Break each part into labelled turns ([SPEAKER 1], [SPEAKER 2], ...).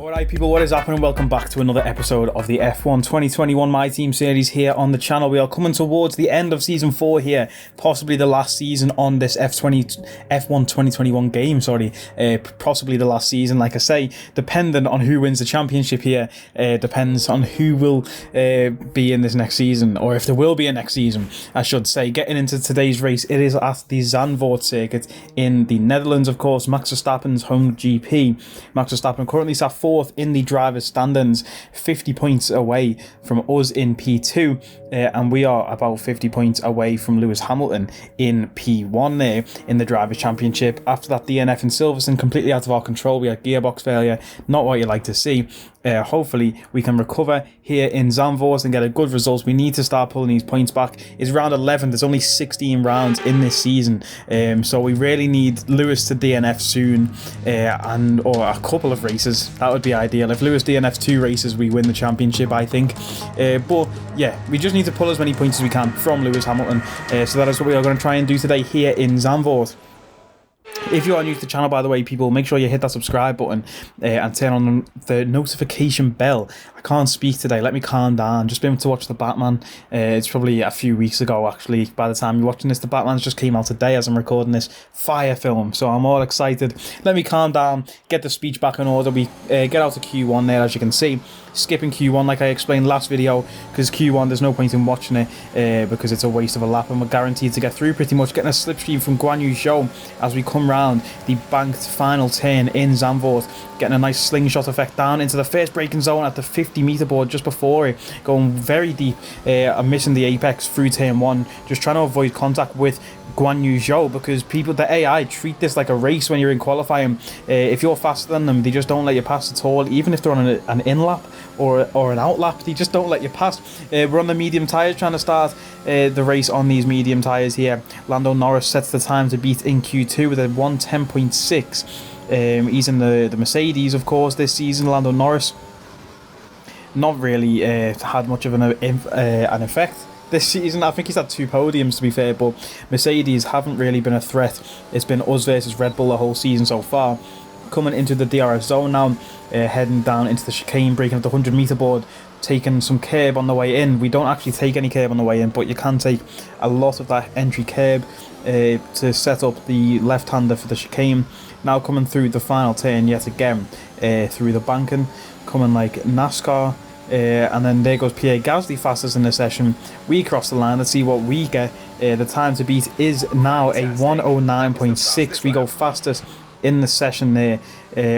[SPEAKER 1] Alright people, what is happening? Welcome back to another episode of the F1 2021 My Team series here on the channel. We are coming towards the end of Season 4 here, possibly the last season on this F1 2021 game, possibly the last season, like I say, dependent on who wins the championship here, depends on who will be in this next season, or if there will be a next season, I should say. Getting into today's race, it is at the Zandvoort circuit in the Netherlands, of course, Max Verstappen's home GP. Max Verstappen currently sat fourth in the drivers' standings, 50 points away from us in P2, and we are about 50 points away from Lewis Hamilton in P1 there in the drivers' championship. After that, DNF in Silverstone completely out of our control. We had gearbox failure, not what you like to see. Hopefully we can recover here in Zandvoort and get a good result. We need to start pulling these points back. It's round 11. There's only 16 rounds in this season, so we really need Lewis to DNF soon, or a couple of races. That would be ideal. If Lewis DNFs 2 races, we win the championship, I think. But yeah, we just need to pull as many points as we can from Lewis Hamilton. So that is what we are going to try and do today here in Zandvoort. If you are new to the channel, by the way, people, make sure you hit that subscribe button and turn on the notification bell. I can't speak today. Let me calm down. Just been able to watch The Batman. It's probably a few weeks ago, actually. By the time you're watching this, The Batman's just came out today as I'm recording this. Fire film. So I'm all excited. Let me calm down, get the speech back in order. We get out to Q1 there, as you can see. Skipping Q1 like I explained last video, because Q1 there's no point in watching it because it's a waste of a lap, and we're guaranteed to get through pretty much. Getting a slipstream from Guan Yu Zhou as we come round the banked final turn in Zandvoort, getting a nice slingshot effect down into the first braking zone at the 50-meter board just before it, going very deep. I'm missing the apex through turn 1, just trying to avoid contact with Guan Yu Zhou, because people, the AI, treat this like a race when you're in qualifying. If you're faster than them, they just don't let you pass at all, even if they're on an in-lap or an out-lap. They just don't let you pass. We're on the medium tyres, trying to start the race on these medium tyres here. Lando Norris sets the time to beat in Q2 with a 1:10.6. He's in the Mercedes, of course, this season. Lando Norris not really had much of an effect this season. I think he's had 2 podiums, to be fair, but Mercedes haven't really been a threat. It's been us versus Red Bull the whole season so far. Coming into the DRS zone now, heading down into the chicane, breaking up the 100-meter board, taking some curb on the way in. We don't actually take any curb on the way in, but you can take a lot of that entry curb to set up the left-hander for the chicane. Now coming through the final turn yet again, through the banking, coming like NASCAR. And then there goes Pierre Gasly, fastest in the session. We cross the line. Let's see what we get. The time to beat is now a 1:09.6. We go fastest in the session there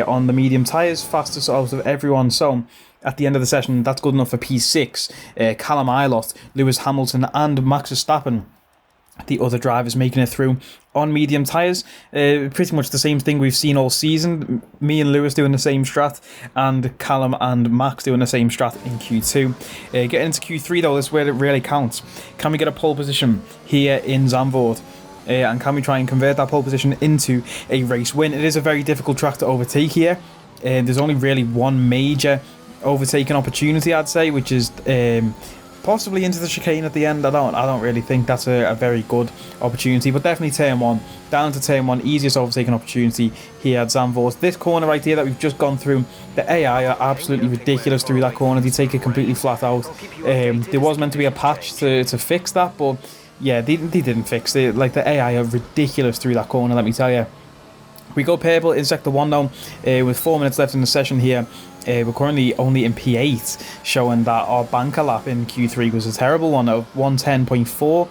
[SPEAKER 1] on the medium tyres, fastest out of everyone. So at the end of the session, that's good enough for P6. Callum Ilott, Lewis Hamilton and Max Verstappen, the other drivers, making it through on medium tyres. Pretty much the same thing we've seen all season. Me and Lewis doing the same strat, and Callum and Max doing the same strat in Q2. Getting into Q3 though, this is where it really counts. Can we get a pole position here in Zandvoort? And can we try and convert that pole position into a race win? It is a very difficult track to overtake here. There's only really one major overtaking opportunity, I'd say, which is possibly into the chicane at the end. I don't really think that's a very good opportunity, but definitely turn 1, down to turn 1, easiest overtaking opportunity here at Zandvoort. This corner right here that we've just gone through, the AI are absolutely ridiculous through that corner. They take it completely flat out. There was meant to be a patch to fix that, but yeah, they didn't fix it. Like, the AI are ridiculous through that corner, let me tell you. We go purple in sector 1 now, with 4 minutes left in the session here. We're currently only in P8, showing that our banker lap in Q3 was a terrible one of 1:10.4,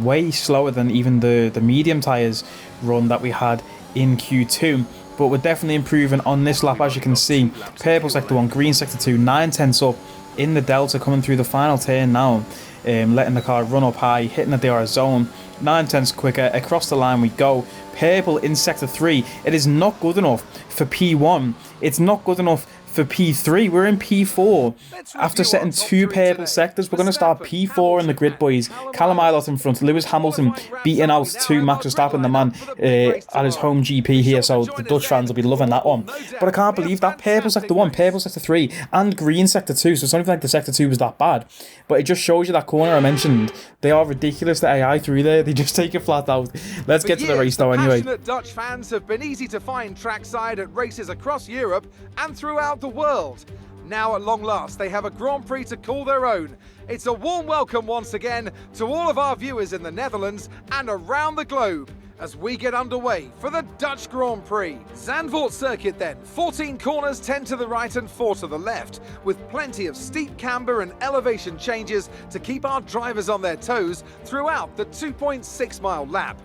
[SPEAKER 1] way slower than even the medium tyres run that we had in Q2. But we're definitely improving on this lap, as you can see. Purple sector 1, green sector 2, 9/10 up in the delta, coming through the final turn now. Letting the car run up high, hitting the DRS zone, 9/10 quicker, across the line we go. Purple in sector 3, it is not good enough for P1, it's not good enough for P3. We're in P4. After setting 2 purple sectors, we're going to start P4 in the grid, boys. Callum Ilott in front, Lewis Hamilton beating out to Max Verstappen, the man at his home GP here, so the Dutch fans will be loving that one. But I can't believe that purple sector 1, purple sector 3 and green sector 2, so it's not even like the sector 2 was that bad. But it just shows you that corner I mentioned. They are ridiculous, the AI through there. They just take it flat out. Let's get to the race though anyway.
[SPEAKER 2] Passionate Dutch fans have been easy to find trackside at races across Europe and throughout the world. Now at long last, they have a Grand Prix to call their own. It's a warm welcome once again to all of our viewers in the Netherlands and around the globe as we get underway for the Dutch Grand Prix. Zandvoort circuit then, 14 corners, 10 to the right and 4 to the left, with plenty of steep camber and elevation changes to keep our drivers on their toes throughout the 2.6 mile lap.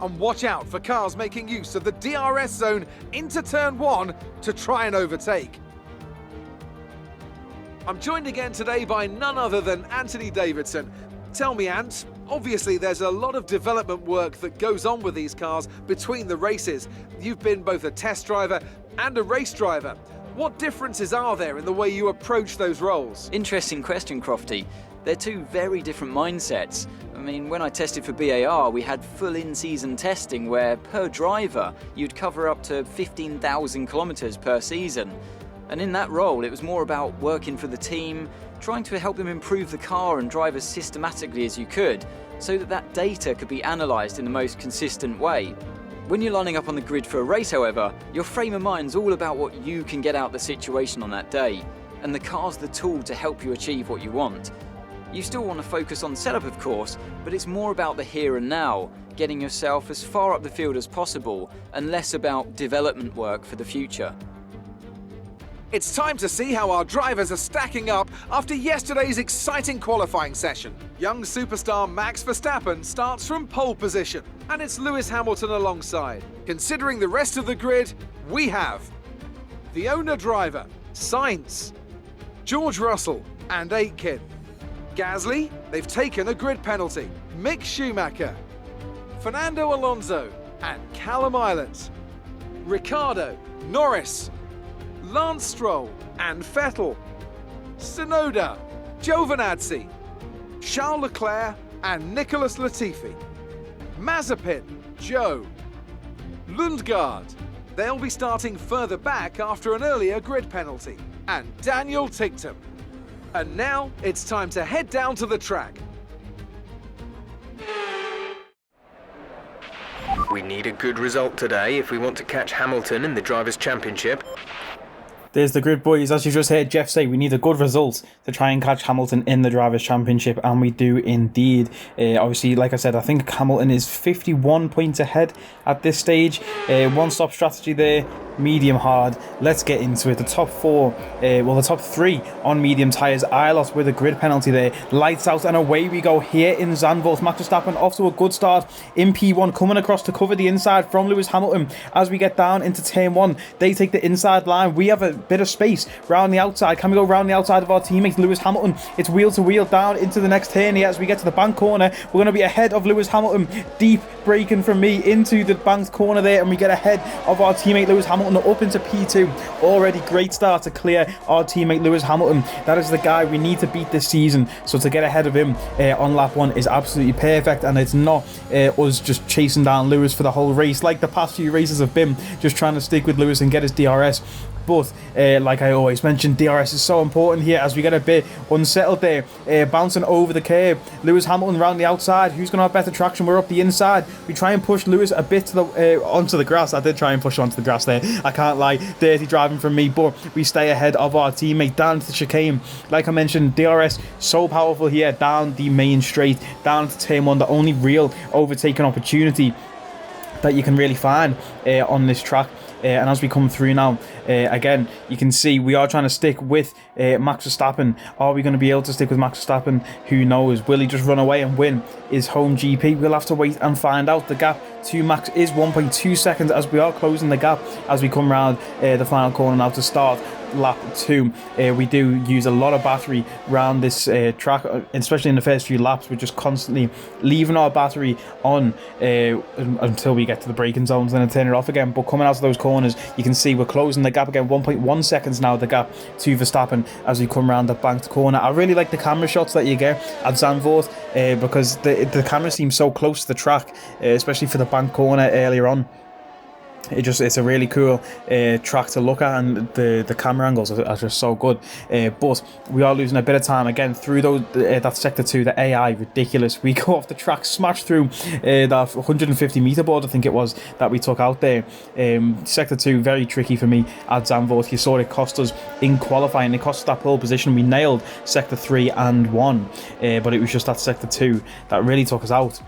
[SPEAKER 2] And watch out for cars making use of the DRS zone into turn 1 to try and overtake. I'm joined again today by none other than Anthony Davidson. Tell me, Ant, obviously there's a lot of development work that goes on with these cars between the races. You've been both a test driver and a race driver. What differences are there in the way you approach those roles?
[SPEAKER 3] Interesting question, Crofty. They're two very different mindsets. I mean, when I tested for BAR, we had full in-season testing where, per driver, you'd cover up to 15,000 kilometres per season. And in that role, it was more about working for the team, trying to help them improve the car and drive as systematically as you could, so that that data could be analysed in the most consistent way. When you're lining up on the grid for a race, however, your frame of mind's all about what you can get out of the situation on that day, and the car's the tool to help you achieve what you want. You still want to focus on setup, of course, but it's more about the here and now, getting yourself as far up the field as possible, and less about development work for the future.
[SPEAKER 2] It's time to see how our drivers are stacking up after yesterday's exciting qualifying session. Young superstar Max Verstappen starts from pole position, and it's Lewis Hamilton alongside. Considering the rest of the grid, we have the owner driver, Sainz, George Russell and Aitken. Gasly, they've taken a grid penalty. Mick Schumacher, Fernando Alonso and Callum Islands. Ricciardo, Norris, Lance Stroll and Vettel, Tsunoda, Giovinazzi, Charles Leclerc and Nicholas Latifi, Mazepin, Joe, Lundgaard, they'll be starting further back after an earlier grid penalty, and Daniel Ticktum. And now it's time to head down to the track.
[SPEAKER 4] We need a good result today if we want to catch Hamilton in the Drivers' Championship.
[SPEAKER 1] There's the grid, boys. As you just heard Jeff say, we need a good result to try and catch Hamilton in the Drivers' Championship, and we do indeed. Obviously, like I said, I think Hamilton is 51 points ahead at this stage. One-stop strategy there, medium hard. Let's get into it. The top the top three on medium tyres. Eilert with a grid penalty there. Lights out and away we go here in Zandvoort. Max Verstappen off to a good start in P1, coming across to cover the inside from Lewis Hamilton. As we get down into turn 1, they take the inside line. We have a bit of space round the outside. Can we go round the outside of our teammate Lewis Hamilton? It's wheel to wheel down into the next turn here. As we get to the bank corner, we're going to be ahead of Lewis Hamilton. Deep braking from me into the banked corner there, and we get ahead of our teammate Lewis Hamilton up into P2. Already great start to clear our teammate Lewis Hamilton. That is the guy we need to beat this season, so to get ahead of him on lap 1 is absolutely perfect, and it's not us just chasing down Lewis for the whole race like the past few races have been, just trying to stick with Lewis and get his DRS. But like I always mention, DRS is so important here as we get a bit unsettled there. Bouncing over the curb. Lewis Hamilton round the outside. Who's going to have better traction? We're up the inside. We try and push Lewis a bit to the onto the grass. I did try and push onto the grass there. I can't lie. Dirty driving from me, but we stay ahead of our teammate down to the chicane. Like I mentioned, DRS so powerful here down the main straight, down to turn 1. The only real overtaking opportunity that you can really find on this track. And as we come through now, again, you can see we are trying to stick with Max Verstappen. Are we going to be able to stick with Max Verstappen? Who knows? Will he just run away and win his home GP? We'll have to wait and find out. The gap to Max is 1.2 seconds as we are closing the gap as we come round the final corner now to start lap 2. We do use a lot of battery around this track, especially in the first few laps. We're just constantly leaving our battery on until we get to the braking zones and then turn it off again. But coming out of those corners, you can see we're closing the gap again. 1.1 seconds now, the gap to Verstappen as we come around the banked corner. I really like the camera shots that you get at Zandvoort because the camera seems so close to the track, especially for the bank corner earlier on. It's a really cool track to look at, and the camera angles are just so good. But we are losing a bit of time again through those that sector 2. The AI ridiculous. We go off the track, smash through that 150 meter board, I think it was, that we took out there. Sector 2 very tricky for me at Zandvoort. You saw it cost us in qualifying. It cost us that pole position. We nailed sector 3 and 1, but it was just that sector 2 that really took us out.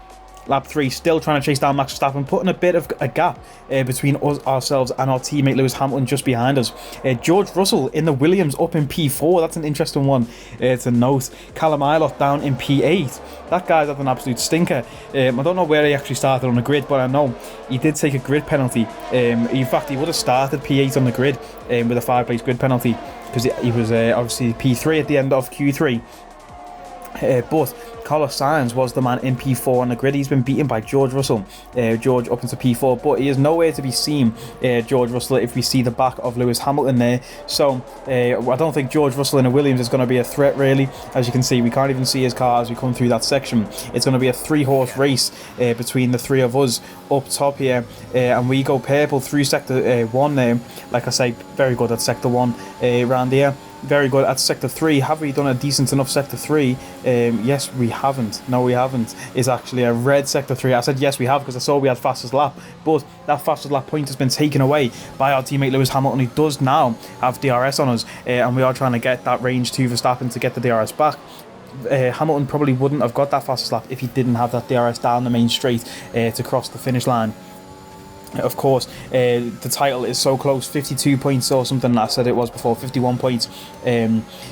[SPEAKER 1] Lap 3, still trying to chase down Max Verstappen, putting a bit of a gap between ourselves and our teammate Lewis Hamilton just behind us. George Russell in the Williams up in P4. That's an interesting one to note. Callum Ilott down in P8. That guy's had an absolute stinker. I don't know where he actually started on the grid, but I know he did take a grid penalty. In fact, he would have started P8 on the grid with a 5-place grid penalty, because he was obviously P3 at the end of Q3. But Carlos Sainz was the man in P4 on the grid. He's been beaten by George Russell. George up into P4, but he is nowhere to be seen, George Russell, if we see the back of Lewis Hamilton there. So I don't think George Russell in a Williams is going to be a threat, really. As you can see, we can't even see his car as we come through that section. It's going to be a 3-horse race between the 3 of us up top here, and we go purple through sector 1 there. Like I say, very good at sector 1 around here. Very good at sector 3. Have we done a decent enough sector 3? Yes, we haven't. No, we haven't. It's actually a red sector 3. I said yes, we have, because I saw we had fastest lap, but that fastest lap point has been taken away by our teammate Lewis Hamilton, who does now have DRS on us, and we are trying to get that range to Verstappen to get the DRS back. Hamilton probably wouldn't have got that fastest lap if he didn't have that DRS down the main straight to cross the finish line. Of course, the title is so close, 52 points or something. I said it was before, 51 points.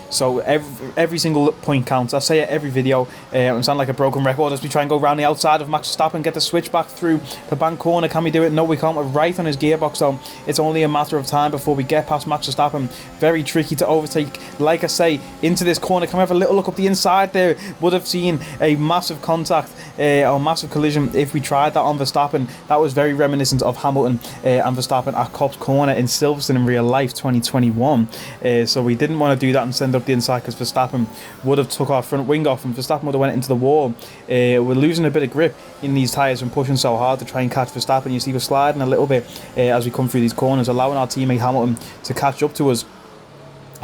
[SPEAKER 1] So every single point counts. I say it every video. I sound like a broken record as we try and go around the outside of Max Verstappen, get the switch back through the bank corner. Can we do it? No, we can't. We're right on his gearbox, though. It's only a matter of time before we get past Max Verstappen. Very tricky to overtake. Like I say, into this corner. Can we have a little look up the inside there? Would have seen a massive contact or massive collision if we tried that on Verstappen. That was very reminiscent of Hamilton and Verstappen at Copse Corner in Silverstone in real life 2021. So we didn't want to do that and send up the inside, because Verstappen would have took our front wing off and Verstappen would have went into the wall. We're losing a bit of grip in these tyres and pushing so hard to try and catch Verstappen. You see we're sliding a little bit as we come through these corners, allowing our teammate Hamilton to catch up to us.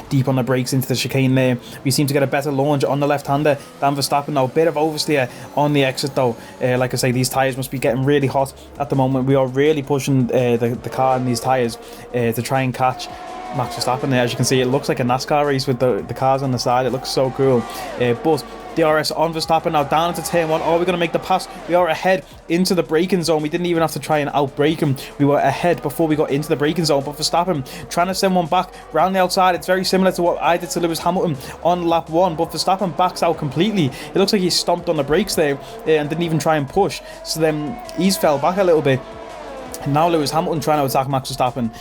[SPEAKER 1] Deep on the brakes into the chicane there. We seem to get a better launch on the left-hander than Verstappen now. A bit of oversteer on the exit though. Like I say, these tyres must be getting really hot at the moment. We are really pushing the car in these tyres to try and catch Max Verstappen there. As you can see, it looks like a NASCAR race with the cars on the side. It looks so cool. But DRS on Verstappen now, down into turn 1. Are we going to make the pass? We are ahead into the braking zone. We didn't even have to try and outbrake him. We were ahead before we got into the braking zone. But Verstappen trying to send one back round the outside. It's very similar to what I did to Lewis Hamilton on lap 1. But Verstappen backs out completely. It looks like he stomped on the brakes there and didn't even try and push. So then he's fell back a little bit. Now Lewis Hamilton trying to attack Max Verstappen.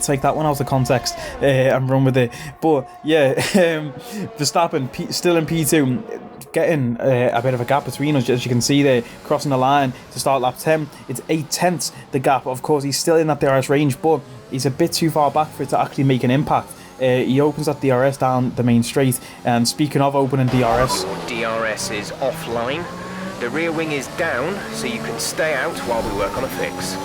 [SPEAKER 1] Take that one out of context and run with it. But yeah, Verstappen still in P2. Getting a bit of a gap between us, as you can see there, crossing the line to start lap 10. It's 8/10 the gap. Of course, he's still in that DRS range, but he's a bit too far back for it to actually make an impact. He opens that DRS down the main straight, and speaking of opening DRS...
[SPEAKER 4] Your DRS is offline. The rear wing is down, so you can stay out while we work on a fix.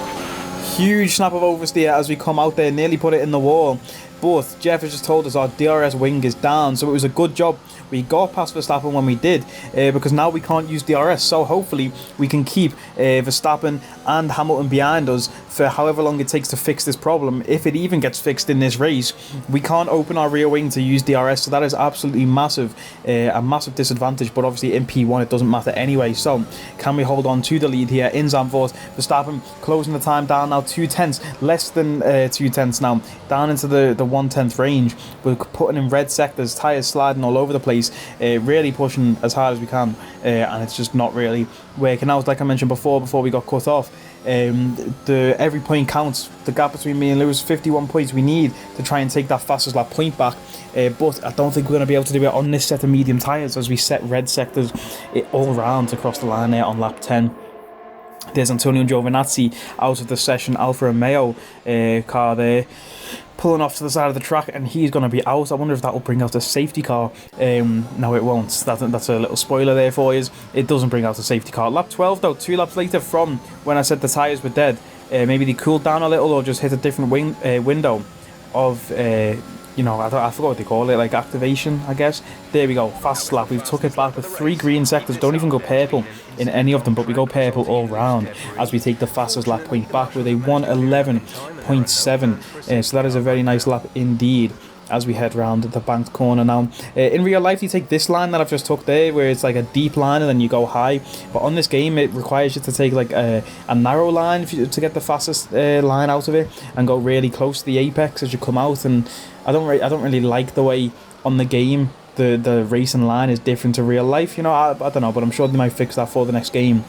[SPEAKER 1] Huge snap of oversteer as we come out there, nearly put it in the wall. But Jeff has just told us our DRS wing is down, so it was a good job we got past Verstappen when we did, because now we can't use DRS. So hopefully we can keep Verstappen and Hamilton behind us for however long it takes to fix this problem. If it even gets fixed in this race, we can't open our rear wing to use DRS, so that is absolutely massive, a massive disadvantage. But obviously in P1 it doesn't matter anyway. So can we hold on to the lead here in Zandvoort? Verstappen closing the time down now, 2/10, less than 2/10 now, down into the 1/10 range. We're putting in red sectors, tyres sliding all over the place, really pushing as hard as we can, and it's just not really working out. Like I mentioned before we got cut off, every point counts. The gap between me and Lewis, 51 points we need to try and take that fastest lap point back, but I don't think we're going to be able to do it on this set of medium tyres, as we set red sectors all around across the line there on lap 10. There's Antonio Giovinazzi out of the session Alfa Romeo car there, pulling off to the side of the track, and he's going to be out. I wonder if that will bring out a safety car. No, it won't. That's a little spoiler there for you. It doesn't bring out a safety car. Lap 12 though, 2 laps later from when I said the tyres were dead. maybe they cooled down a little or just hit a different window of you know, I forgot what they call it, like activation, I guess. There we go, fastest lap. We've took it back with 3 green sectors. Don't even go purple in any of them, but we go purple all round as we take the fastest lap point back with a 1:11.7. So that is a very nice lap indeed as we head round the banked corner now. In real life, you take this line that I've just took there, where it's like a deep line and then you go high. But on this game, it requires you to take like a narrow line to get the fastest line out of it, and go really close to the apex as you come out. And I don't really like the way on the game the racing line is different to real life. You know, I don't know, but I'm sure they might fix that for the next game.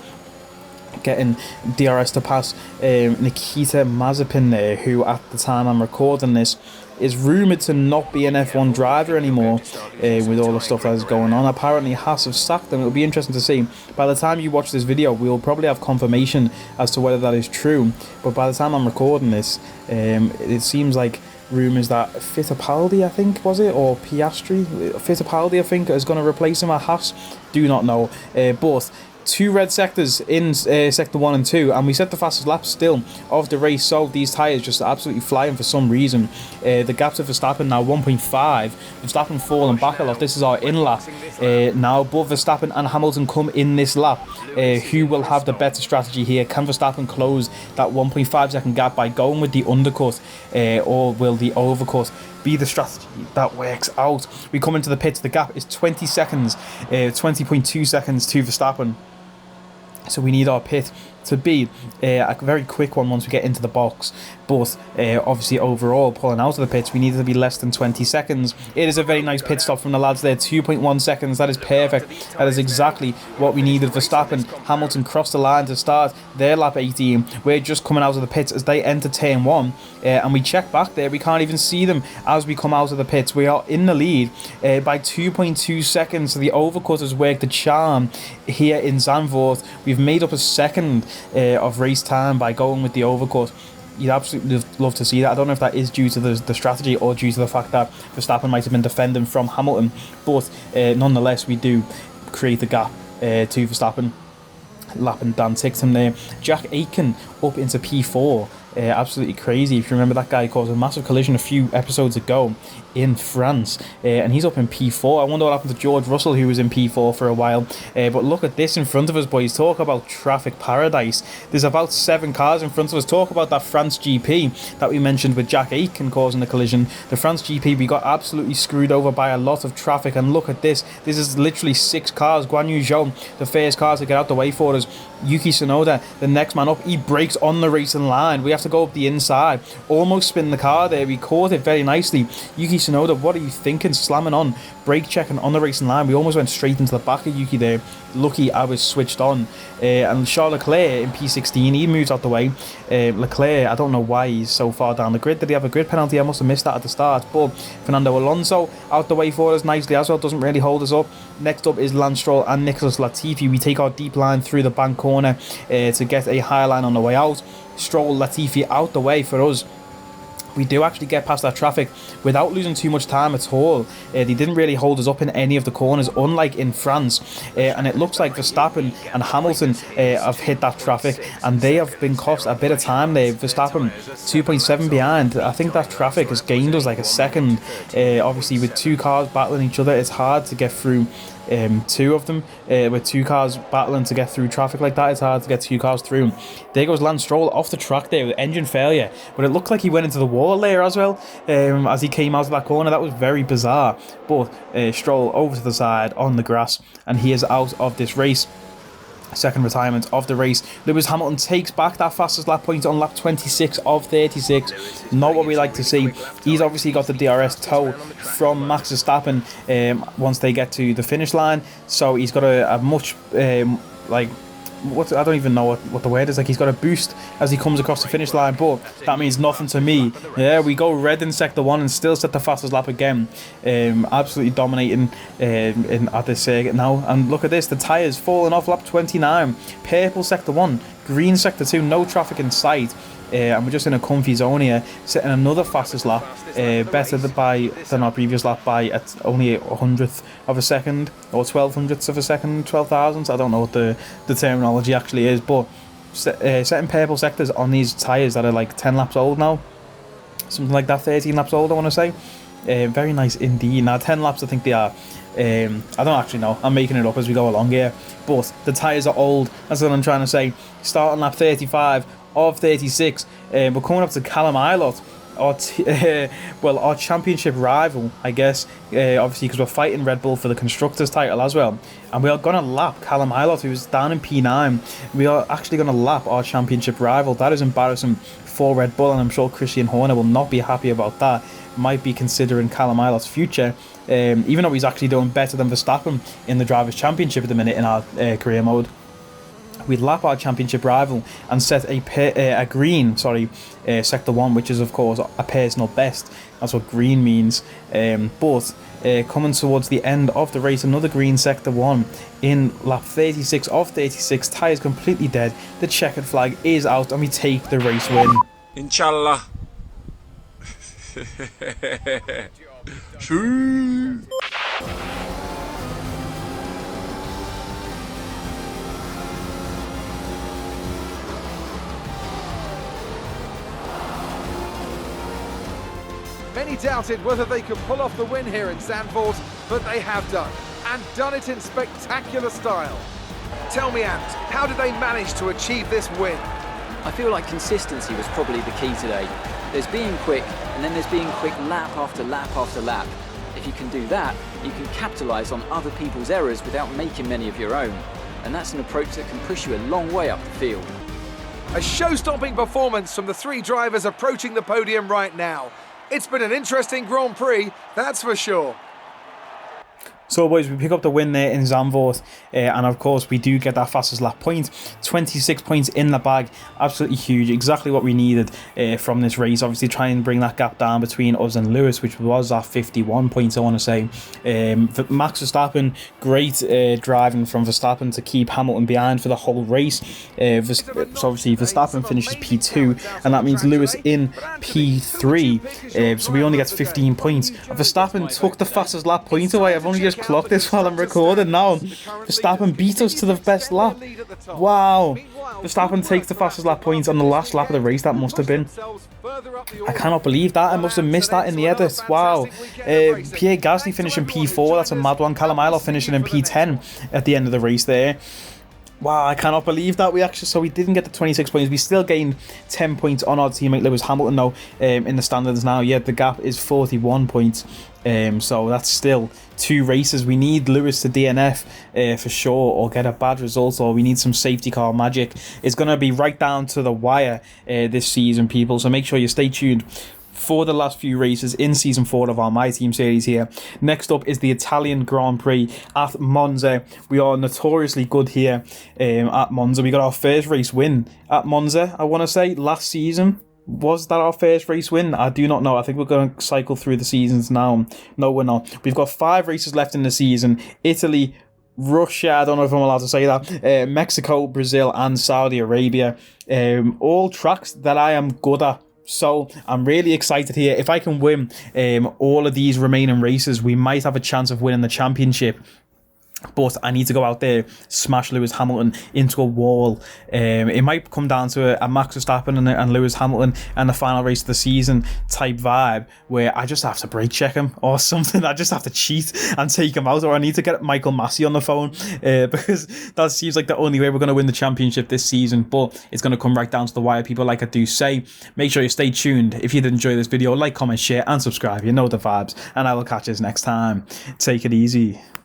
[SPEAKER 1] Getting DRS to pass Nikita Mazepin there, who at the time I'm recording this is rumoured to not be an F1 driver anymore, with all the stuff that is going on. Apparently Haas have sacked him. It'll be interesting to see. By the time you watch this video, we'll probably have confirmation as to whether that is true, but by the time I'm recording this, it seems like rumours that Fittipaldi, I think, was it, or Piastri, Fittipaldi I think, is going to replace him at Haas. Do not know, but 2 red sectors in sector 1 and 2, and we set the fastest lap still of the race. So these tyres just absolutely flying for some reason. The gap to Verstappen now 1.5. Verstappen falling back a lot. This is our in lap. Now both Verstappen and Hamilton come in this lap. Who will have the better strategy here? Can Verstappen close that 1.5 second gap by going with the undercut, or will the overcut be the strategy that works out? We come into the pits. The gap is 20 seconds, 20.2 seconds to Verstappen. So we need our pit to be a very quick one once we get into the box, but obviously overall pulling out of the pits we need to be less than 20 seconds. It is a very nice pit stop from the lads there, 2.1 seconds. That is perfect. That is exactly what we needed. Verstappen, Hamilton crossed the line to start their lap 18. We're just coming out of the pits as they enter turn 1, and we check back there, we can't even see them as we come out of the pits. We are in the lead by 2.2 seconds. So the overcut has worked a charm here in Zandvoort. We've made up a second of race time by going with the overcut. You'd absolutely love to see that. I don't know if that is due to the strategy or due to the fact that Verstappen might have been defending from Hamilton, but nonetheless we do create the gap to Verstappen. Lapping Dan Tickton there. Jack Aitken up into P4. Absolutely crazy. If you remember, that guy caused a massive collision a few episodes ago in France, and he's up in P4. I wonder what happened to George Russell, who was in P4 for a while. But look at this in front of us, boys. Talk about traffic paradise. There's about 7 cars in front of us. Talk about that France GP that we mentioned with Jack Aitken causing the collision. The France GP, we got absolutely screwed over by a lot of traffic, and look at this. This is literally 6 cars. Guan Yu Zhou, the first car to get out the way for us. Yuki Tsunoda, the next man up, he breaks on the racing line. We have to go up the inside, almost spin the car there. We caught it very nicely. Yuki Tsunoda, what are you thinking? Slamming on, brake checking on the racing line. We almost went straight into the back of Yuki there. Lucky I was switched on. And Charles Leclerc in P16, he moves out the way. Leclerc, I don't know why he's so far down the grid. Did he have a grid penalty? I must have missed that at the start. But Fernando Alonso out the way for us nicely as well, doesn't really hold us up. Next up is Lance Stroll and Nicholas Latifi. We take our deep line through the bank corner to get a high line on the way out. Stroll, Latifi out the way for us. We do actually get past that traffic without losing too much time at all. They didn't really hold us up in any of the corners, unlike in France. And it looks like Verstappen and Hamilton have hit that traffic, and they have been cost a bit of time there. Verstappen 2.7 behind. I think that traffic has gained us like a second. Obviously, with 2 cars battling each other, it's hard to get through 2 of them. With 2 cars battling to get through traffic like that, it's hard to get 2 cars through. There goes Lance Stroll off the track there with engine failure, but it looked like he went into the wall there as well as he came out of that corner. That was very bizarre. But Stroll over to the side on the grass, and he is out of this race. Second retirement of the race. Lewis Hamilton takes back that fastest lap point on lap 26 of 36. Not what we like to see. He's obviously got the DRS tow from Max Verstappen once they get to the finish line. So he's got a much I don't even know what the word is. Like, he's got a boost as he comes across the finish line, but that means nothing to me. Yeah, we go red in sector 1 and still set the fastest lap again. Absolutely dominating at this circuit now. And look at this, the tyres falling off lap 29. Purple sector 1, green sector 2, no traffic in sight. And we're just in a comfy zone here, setting another fastest lap, better than our previous lap by only a 100th of a second, or 1200ths of a second, 12,000. I don't know what the terminology actually is, but certain purple sectors on these tyres that are like 10 laps old now. Something like that, 13 laps old, I want to say. Very nice indeed. Now, 10 laps, I think they are. I don't actually know. I'm making it up as we go along here. But the tyres are old. That's what I'm trying to say. Starting lap 35 of 36. We're coming up to Callum Ilott. Our championship rival, I guess, obviously because we're fighting Red Bull for the Constructors title as well, and we are going to lap Callum Ilott, who's down in P9. We are actually going to lap our championship rival. That is embarrassing for Red Bull, and I'm sure Christian Horner will not be happy about that. Might be considering Callum Ilott's future, even though he's actually doing better than Verstappen in the Drivers' Championship at the minute in our career mode. We'd lap our championship rival and set a green, sector 1, which is of course a personal best. That's what green means. But coming towards the end of the race, another green sector 1 in lap 36 of 36. Tyres completely dead. The checkered flag is out, and we take the race win.
[SPEAKER 5] Inshallah.
[SPEAKER 2] Many doubted whether they could pull off the win here in Zandvoort, but they have done, and done it in spectacular style. Tell me, Ant, how did they manage to achieve this win?
[SPEAKER 3] I feel like consistency was probably the key today. There's being quick, and then there's being quick lap after lap after lap. If you can do that, you can capitalise on other people's errors without making many of your own. And that's an approach that can push you a long way up the field.
[SPEAKER 2] A show-stopping performance from the 3 drivers approaching the podium right now. It's been an interesting Grand Prix, that's for sure.
[SPEAKER 1] So boys, we pick up the win there in Zandvoort, and of course we do get that fastest lap point. 26 points in the bag, absolutely huge, exactly what we needed from this race. Obviously try and bring that gap down between us and Lewis, which was at 51 points, I want to say. Max Verstappen, great driving from Verstappen to keep Hamilton behind for the whole race. So obviously Verstappen finishes P2, and that means Lewis in P3, so we only get 15 points. Verstappen took the fastest lap point away. I've only just clock this while I'm recording now. Verstappen beat us to the best lap. Wow. Verstappen takes the fastest lap points on the last lap of the race. That must have been. I cannot believe that. I must have missed that in the edit. Wow. Pierre Gasly finishing P4. That's a mad one. Callum Ilott finishing in P10 at the end of the race there. Wow, I cannot believe that we didn't get the 26 points. We still gained 10 points on our teammate Lewis Hamilton though, in the standards now. Yeah, the gap is 41 points. So that's still 2 races. We need Lewis to DNF for sure, or get a bad result, or we need some safety car magic. It's going to be right down to the wire this season, people. So make sure you stay tuned for the last few races in Season 4 of our My Team series here. Next up is the Italian Grand Prix at Monza. We are notoriously good here at Monza. We got our first race win at Monza, I want to say, last season. Was that our first race win? I do not know. I think we're going to cycle through the seasons now. No, we're not. We've got 5 races left in the season. Italy, Russia, I don't know if I'm allowed to say that, Mexico, Brazil and Saudi Arabia. All tracks that I am good at. So I'm really excited here. If I can win all of these remaining races, we might have a chance of winning the championship. But I need to go out there, smash Lewis Hamilton into a wall. It might come down to a Max Verstappen and Lewis Hamilton and the final race of the season type vibe, where I just have to brake check him or something. I just have to cheat and take him out, or I need to get Michael Massey on the phone, because that seems like the only way we're going to win the championship this season. But it's going to come right down to the wire, people, like I do say. Make sure you stay tuned. If you did enjoy this video, like, comment, share and subscribe. You know the vibes, and I will catch you next time. Take it easy.